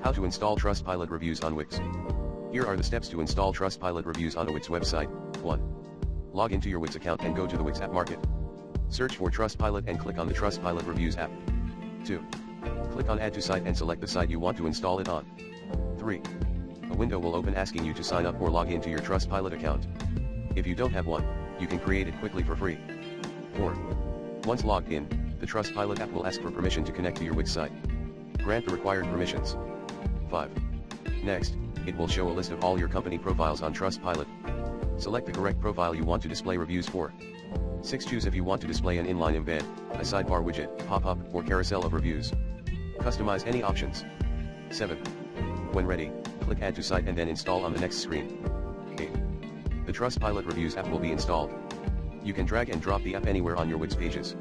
How to install Trustpilot Reviews on Wix. Here are the steps to install Trustpilot Reviews on a Wix website. 1. Log into your Wix account and go to the Wix app market. Search for Trustpilot and click on the Trustpilot Reviews app. 2. Click on Add to Site and select the site you want to install it on. 3. A window will open asking you to sign up or log into your Trustpilot account. If you don't have one, you can create it quickly for free. 4. Once logged in, the Trustpilot app will ask for permission to connect to your Wix site. Grant the required permissions. 5. Next, it will show a list of all your company profiles on Trustpilot. Select the correct profile you want to display reviews for. 6. Choose if you want to display an inline embed, a sidebar widget, pop-up, or carousel of reviews. Customize any options. 7. When ready, click Add to Site and then install on the next screen. 8. The Trustpilot Reviews app will be installed. You can drag and drop the app anywhere on your Wix pages.